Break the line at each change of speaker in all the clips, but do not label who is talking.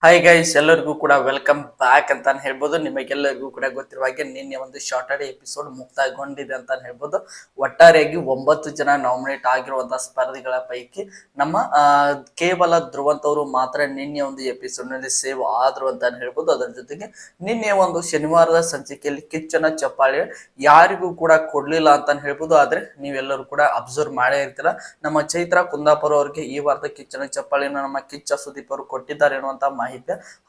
Hi guys, ಎಲ್ಲರಿಗೂ ಕೂಡ welcome back ಅಂತಾನೆ ಹೇಳ್ಬೋದು. ನಿಮಗೆಲ್ಲರಿಗೂ ಕೂಡ ಗೊತ್ತಿರುವ ಹಾಗೆ ನಿನ್ನೆ ಒಂದು ಶಾರ್ಟರ್ಡೇ ಎಪಿಸೋಡ್ ಮುಕ್ತಾಯಗೊಂಡಿದೆ ಅಂತಾನೆ ಹೇಳ್ಬೋದು. ಒಟ್ಟಾರೆಯಾಗಿ 9 ಜನ ನಾಮಿನೇಟ್ ಆಗಿರುವಂತಹ ಸ್ಪರ್ಧಿಗಳ ಪೈಕಿ ನಮ್ಮ ಕೇವಲ ಧ್ರುವಂತವರು ಮಾತ್ರ ನಿನ್ನೆ ಒಂದು ಎಪಿಸೋಡ್ ನಲ್ಲಿ ಸೇವ್ ಆದ್ರು ಅಂತಾನೆ ಹೇಳ್ಬೋದು. ಅದರ ಜೊತೆಗೆ ನಿನ್ನೆ ಒಂದು ಶನಿವಾರದ ಸಂಚಿಕೆಯಲ್ಲಿ ಕಿಚ್ಚನ ಚಪ್ಪಾಳೆ ಯಾರಿಗೂ ಕೂಡ ಕೊಡ್ಲಿಲ್ಲ ಅಂತಾನೆ ಹೇಳ್ಬೋದು. ಆದ್ರೆ ನೀವೆಲ್ಲರೂ ಕೂಡ ಅಬ್ಸರ್ವ್ ಮಾಡೇ ಇರ್ತೀರ, ನಮ್ಮ ಚೈತ್ರ ಕುಂದಾಪುರ ಅವರಿಗೆ ಈ ವಾರದ ಕಿಚ್ಚನ ಚಪ್ಪಾಳೆಯನ್ನು ನಮ್ಮ ಕಿಚ್ಚ ಸುದೀಪ್ ಅವರು ಕೊಟ್ಟಿದ್ದಾರೆ ಅನ್ನುವಂತ ಮಾಹಿತಿ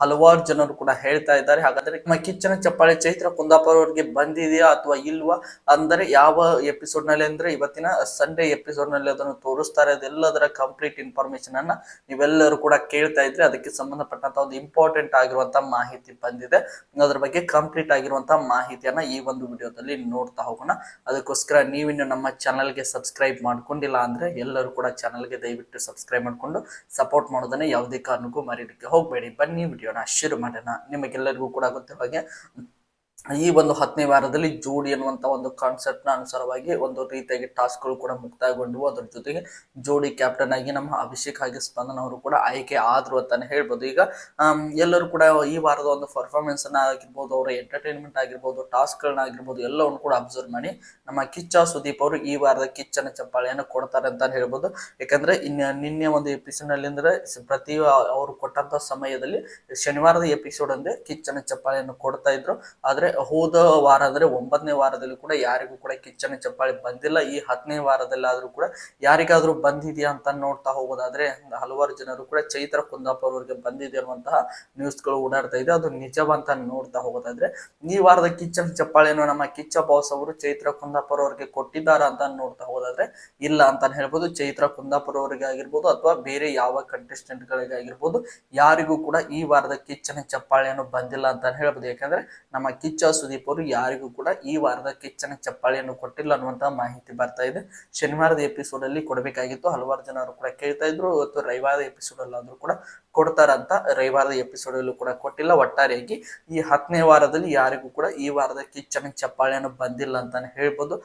ಹಲವಾರು ಜನರು ಕೂಡ ಹೇಳ್ತಾ ಇದ್ದಾರೆ. ಹಾಗಾದ್ರೆ ನಮ್ಮ ಕಿಚ್ಚನ ಚಪ್ಪಾಳೆ ಚೈತ್ರ ಕುಂದಾಪುರ ಅವರಿಗೆ ಬಂದಿದೆಯಾ ಅಥವಾ ಇಲ್ವಾ, ಅಂದರೆ ಯಾವ ಎಪಿಸೋಡ್ ನಲ್ಲಿ ಅಂದ್ರೆ ಇವತ್ತಿನ ಸಂಡೇ ಎಪಿಸೋಡ್ ನಲ್ಲಿ ಅದನ್ನು ತೋರಿಸ್ತಾರೆ. ಅದೆಲ್ಲದರ ಕಂಪ್ಲೀಟ್ ಇನ್ಫಾರ್ಮೇಶನ್ ಅನ್ನ ನೀವೆಲ್ಲರೂ ಕೂಡ ಕೇಳ್ತಾ ಇದ್ರೆ ಅದಕ್ಕೆ ಸಂಬಂಧಪಟ್ಟಂತ ಒಂದು ಇಂಪಾರ್ಟೆಂಟ್ ಆಗಿರುವಂತಹ ಮಾಹಿತಿ ಬಂದಿದೆ. ಅದ್ರ ಬಗ್ಗೆ ಕಂಪ್ಲೀಟ್ ಆಗಿರುವಂತಹ ಮಾಹಿತಿಯನ್ನ ಈ ಒಂದು ವಿಡಿಯೋದಲ್ಲಿ ನೋಡ್ತಾ ಹೋಗೋಣ. ಅದಕ್ಕೋಸ್ಕರ ನೀವಿನ್ನು ನಮ್ಮ ಚಾನಲ್ಗೆ ಸಬ್ಸ್ಕ್ರೈಬ್ ಮಾಡ್ಕೊಂಡಿಲ್ಲ ಅಂದ್ರೆ ಎಲ್ಲರೂ ಕೂಡ ಚಾನಲ್ಗೆ ದಯವಿಟ್ಟು ಸಬ್ಸ್ಕ್ರೈಬ್ ಮಾಡ್ಕೊಂಡು ಸಪೋರ್ಟ್ ಮಾಡೋದನ್ನ ಯಾವುದೇ ಕಾರಣಕ್ಕೂ ಮರೀಲಿಕ್ಕೆ ಹೋಗ್ಬೇಡಿ. ಬನ್ನಿ ವಿಡಿಯೋನ ಶುರು ಮಾಡೋಣ. ನಿಮಗೆಲ್ಲರಿಗೂ ಕೂಡ ಗೊತ್ತಿರುವ ಹಾಗೆ ಈ ಒಂದು 10ನೇ ವಾರದಲ್ಲಿ ಜೋಡಿ ಅನ್ನುವಂತ ಒಂದು ಕಾನ್ಸೆಪ್ಟ್ ನ ಅನುಸಾರವಾಗಿ ಒಂದು ರೀತಿಯಾಗಿ ಟಾಸ್ಕ್ ಗಳು ಕೂಡ ಮುಕ್ತಾಯಗೊಂಡವು. ಅದರ ಜೊತೆಗೆ ಜೋಡಿ ಕ್ಯಾಪ್ಟನ್ ಆಗಿ ನಮ್ಮ ಅಭಿಷೇಕ್ ಹಾಗೆ ಸ್ಪಂದನ ಅವರು ಕೂಡ ಆಯ್ಕೆ ಆದ್ರು ಅಂತಾನೆ ಹೇಳ್ಬೋದು. ಈಗ ಎಲ್ಲರೂ ಕೂಡ ಈ ವಾರದ ಒಂದು ಪರ್ಫಾರ್ಮೆನ್ಸ್ ಅನ್ನ ಆಗಿರ್ಬೋದು, ಅವರ ಎಂಟರ್ಟೈನ್ಮೆಂಟ್ ಆಗಿರ್ಬೋದು, ಟಾಸ್ಕ್ ಗಳನ್ನ ಆಗಿರ್ಬೋದು, ಎಲ್ಲವನ್ನು ಕೂಡ ಅಬ್ಸರ್ವ್ ಮಾಡಿ ನಮ್ಮ ಕಿಚ್ಚ ಸುದೀಪ್ ಅವರು ಈ ವಾರದ ಕಿಚ್ಚನ ಚಪ್ಪಾಳೆಯನ್ನು ಕೊಡ್ತಾರೆ ಅಂತಾನೆ ಹೇಳ್ಬೋದು. ಯಾಕಂದ್ರೆ ನಿನ್ನೆ ಒಂದು ಎಪಿಸೋಡ್ ನಲ್ಲಿ ಅಂದ್ರೆ ಪ್ರತಿ ಅವರು ಕೊಟ್ಟಂತ ಸಮಯದಲ್ಲಿ ಶನಿವಾರದ ಎಪಿಸೋಡ್ ಅಂದ್ರೆ ಕಿಚ್ಚನ ಚಪ್ಪಾಳೆಯನ್ನು ಕೊಡ್ತಾ ಇದ್ರು. ಆದ್ರೆ ಹೋದ ವಾರ ಅಂದ್ರೆ 9ನೇ ವಾರದಲ್ಲಿ ಕೂಡ ಯಾರಿಗೂ ಕೂಡ ಕಿಚ್ಚನ ಚಪ್ಪಾಳೆ ಬಂದಿಲ್ಲ. ಈ 10ನೇ ವಾರದಲ್ಲಿ ಆದ್ರೂ ಕೂಡ ಯಾರಿಗಾದ್ರೂ ಬಂದಿದೆಯಾ ಅಂತ ನೋಡ್ತಾ ಹೋಗೋದಾದ್ರೆ ಹಲವಾರು ಜನರು ಕೂಡ ಚೈತ್ರ ಕುಂದಾಪುರ ಅವರಿಗೆ ಬಂದಿದೆ ಅನ್ನುವಂತಹ ನ್ಯೂಸ್ ಗಳು ಓಡಾಡ್ತಾ ಇದೆ. ಅದು ನಿಜವಂತ ನೋಡ್ತಾ ಹೋಗೋದಾದ್ರೆ ಈ ವಾರದ ಕಿಚ್ಚನ ಚಪ್ಪಾಳೆಯನ್ನು ನಮ್ಮ ಕಿಚ್ಚ ಬಾಸ್ ಅವರು ಚೈತ್ರ ಕುಂದಾಪುರ ಅವರಿಗೆ ಕೊಟ್ಟಿದ್ದಾರಾ ಅಂತ ನೋಡ್ತಾ ಹೋಗೋದಾದ್ರೆ ಇಲ್ಲ ಅಂತಾನೆ ಹೇಳ್ಬೋದು. ಚೈತ್ರ ಕುಂದಾಪುರ ಅವರಿಗೆ ಆಗಿರ್ಬೋದು ಅಥವಾ ಬೇರೆ ಯಾವ ಕಂಟೆಸ್ಟೆಂಟ್ ಗಳಿಗೆ ಆಗಿರ್ಬೋದು ಯಾರಿಗೂ ಕೂಡ ಈ ವಾರದ ಕಿಚ್ಚನ ಚಪ್ಪಾಳೆಯನ್ನು ಬಂದಿಲ್ಲ ಅಂತಾನೆ ಹೇಳ್ಬೋದು. ಯಾಕಂದ್ರೆ ನಮ್ಮ ಕಿಚ್ಚ ಸುದೀಪ್ ಅವರು ಯಾರಿಗೂ ಕೂಡ ಈ ವಾರದ ಕಿಚ್ಚನ ಚಪ್ಪಾಳೆಯನ್ನು ಕೊಟ್ಟಿಲ್ಲ ಅನ್ನುವಂತಹ ಮಾಹಿತಿ ಬರ್ತಾ ಇದೆ. ಶನಿವಾರದ ಎಪಿಸೋಡ್ ಅಲ್ಲಿ ಕೊಡಬೇಕಾಗಿತ್ತು, ಹಲವಾರು ಜನರು ಕೂಡ ಕೇಳ್ತಾ ಇದ್ರು. ಇವತ್ತು ರವಿವಾರದ ಎಪಿಸೋಡ್ ಅಲ್ಲಾದ್ರೂ ಕೂಡ ಕೊಡ್ತಾರಂತ, ರವಿವಾರದ ಎಪಿಸೋಡ್ ಅಲ್ಲೂ ಕೂಡ ಕೊಟ್ಟಿಲ್ಲ. ಒಟ್ಟಾರೆಯಾಗಿ ಈ 10ನೇ ವಾರದಲ್ಲಿ ಯಾರಿಗೂ ಕೂಡ ಈ ವಾರದ ಕಿಚ್ಚನ ಚಪ್ಪಾಳೆಯನ್ನು ಬಂದಿಲ್ಲ ಅಂತಾನೆ ಹೇಳ್ಬೋದು.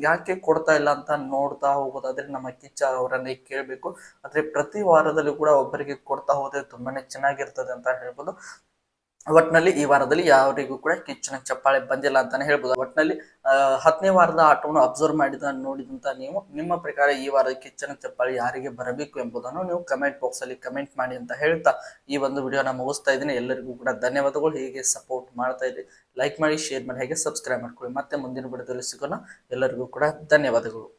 ಯಾಕೆ ಕೊಡ್ತಾ ಇಲ್ಲ ಅಂತ ನೋಡ್ತಾ ಹೋಗೋದಾದ್ರೆ ನಮ್ಮ ಕಿಚ್ಚ ಅವರನ್ನೇ ಕೇಳ್ಬೇಕು. ಆದ್ರೆ ಪ್ರತಿ ವಾರದಲ್ಲೂ ಕೂಡ ಒಬ್ಬರಿಗೆ ಕೊಡ್ತಾ ಹೋದ್ರೆ ತುಂಬಾನೇ ಚೆನ್ನಾಗಿರ್ತದೆ ಅಂತ ಹೇಳ್ಬೋದು. ಒಟ್ನಲ್ಲಿ ಈ ವಾರದಲ್ಲಿ ಯಾರಿಗೂ ಕೂಡ ಕಿಚ್ಚನ ಚಪ್ಪಾಳೆ ಬಂದಿಲ್ಲ ಅಂತಾನೆ ಹೇಳ್ಬೋದು. ಒಟ್ನಲ್ಲಿ 10ನೇ ವಾರದ ಆಟವನ್ನು ಅಬ್ಸರ್ವ್ ನೋಡಿದಂತ ನೀವು ನಿಮ್ಮ ಪ್ರಕಾರ ಈ ವಾರದ ಕಿಚ್ಚನ ಚಪ್ಪಾಳೆ ಯಾರಿಗೆ ಬರಬೇಕು ಎಂಬುದನ್ನು ನೀವು ಕಮೆಂಟ್ ಬಾಕ್ಸ್ ಅಲ್ಲಿ ಕಮೆಂಟ್ ಮಾಡಿ ಅಂತ ಹೇಳ್ತಾ ಈ ಒಂದು ವಿಡಿಯೋನ ಮುಗಿಸ್ತಾ ಇದ್ದೀನಿ. ಎಲ್ಲರಿಗೂ ಕೂಡ ಧನ್ಯವಾದಗಳು. ಹೀಗೆ ಸಪೋರ್ಟ್ ಮಾಡ್ತಾ ಇದ್ರಿ, ಲೈಕ್ ಮಾಡಿ, ಶೇರ್ ಮಾಡಿ, ಹಾಗೆ ಸಬ್ಸ್ಕ್ರೈಬ್ ಮಾಡ್ಕೊಳ್ಳಿ. ಮತ್ತೆ ಮುಂದಿನ ವಿಡಿಯೋದಲ್ಲಿ ಸಿಗೋಣ. ಎಲ್ಲರಿಗೂ ಕೂಡ ಧನ್ಯವಾದಗಳು.